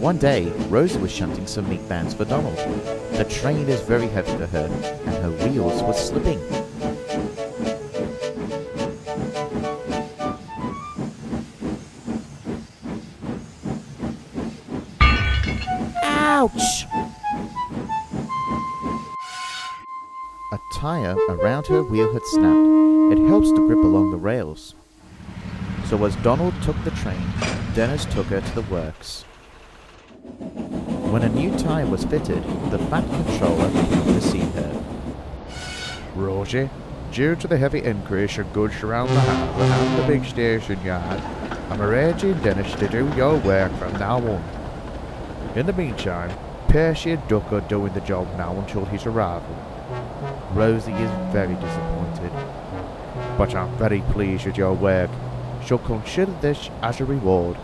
One day, Rosie was shunting some meat bags for Donald. The train is very heavy for her, and her wheels were slipping. Ouch! A tire around her wheel had snapped. It helps to grip along the rails. So as Donald took the train, Dennis took her to the works. When a new tire was fitted, the Fat Controller came to see her. Rosie, due to the heavy increase in goods around the harbour and the big station yard, I'm arranging Dennis to do your work from now on. In the meantime, Percy and Duck are doing the job now until his arrival. Rosie is very disappointed. But I'm very pleased with your work. So consider this as a reward.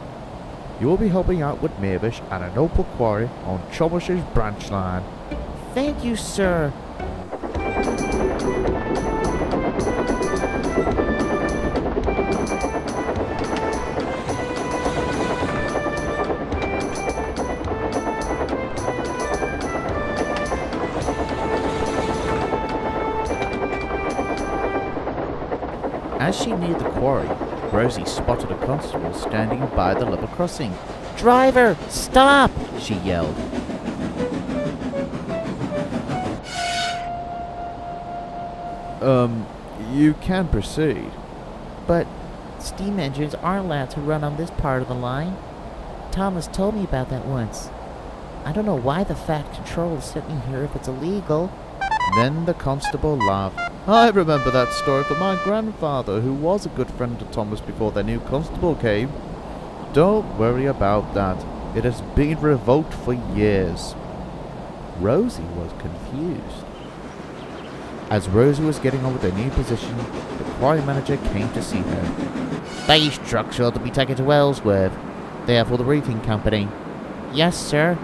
You will be helping out with Mavis at Anopha Quarry on Thomas's branch line. Thank you, sir. As she neared the quarry, Rosie spotted a constable standing by the level crossing. "Driver, stop!" she yelled. You can proceed. But steam engines aren't allowed to run on this part of the line. Thomas told me about that once. I don't know why the Fat Controller sent me here if it's illegal. Then the constable laughed. I remember that story from my grandfather, who was a good friend to Thomas before the new constable came. Don't worry about that. It has been revoked for years. Rosie was confused. As Rosie was getting on with her new position, the quarry manager came to see her. These trucks ought to be taken to Ellsworth. They are for the roofing company. Yes, sir.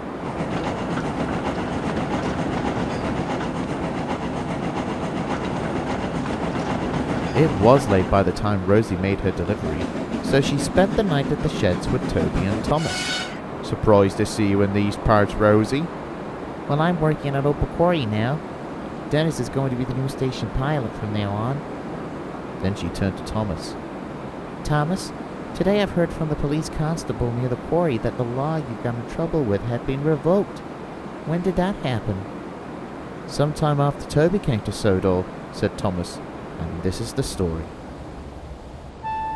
It was late by the time Rosie made her delivery, so she spent the night at the sheds with Toby and Thomas. Surprised to see you in these parts, Rosie? Well, I'm working at Anopha Quarry now. Dennis is going to be the new station pilot from now on. Then she turned to Thomas. Thomas, today I've heard from the police constable near the quarry that the law you got in trouble with had been revoked. When did that happen? Sometime after Toby came to Sodor, said Thomas, and this is the story.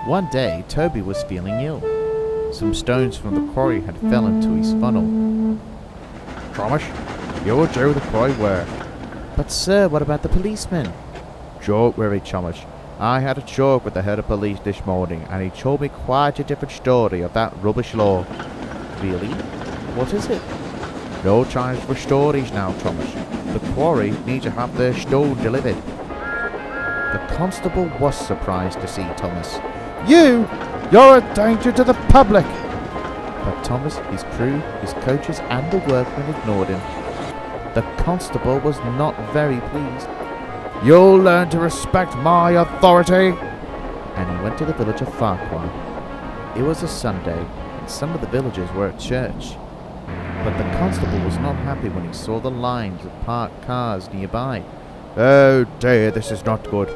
One day, Toby was feeling ill. Some stones from the quarry had fell into his funnel. Thomas, you will do the quarry work. But sir, what about the policeman? Don't worry, Thomas. I had a talk with the head of police this morning, and he told me quite a different story of that rubbish law. Really? What is it? No time for stories now, Thomas. The quarry needs to have their stone delivered. The constable was surprised to see Thomas. You're a danger to the public! But Thomas, his crew, his coaches, and the workmen ignored him. The constable was not very pleased. You'll learn to respect my authority! And he went to the village of Ffarquhar. It was a Sunday, and some of the villagers were at church. But the constable was not happy when he saw the lines of parked cars nearby. Oh dear, this is not good.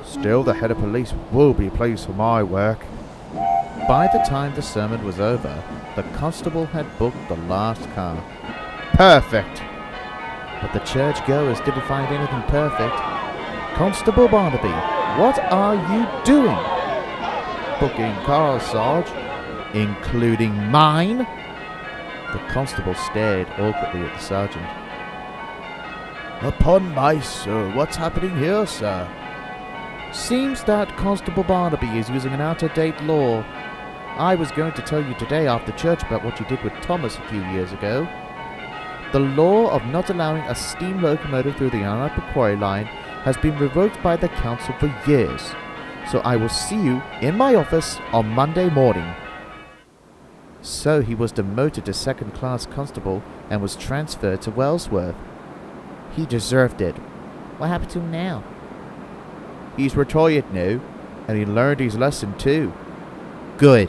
Still, the head of police will be pleased for my work. By the time the sermon was over, the constable had booked the last car. Perfect! But the churchgoers didn't find anything perfect. Constable Barnaby, what are you doing? Booking cars, Sarge. Including mine? The constable stared awkwardly at the sergeant. Upon my soul, what's happening here, sir? Seems that Constable Barnaby is using an out-of-date law. I was going to tell you today after church about what you did with Thomas a few years ago. The law of not allowing a steam locomotive through the Anopha Quarry line has been revoked by the council for years. So I will see you in my office on Monday morning. So he was demoted to second-class constable and was transferred to Ellsworth. He deserved it. What happened to him now? He's retired now, and he learned his lesson too. Good.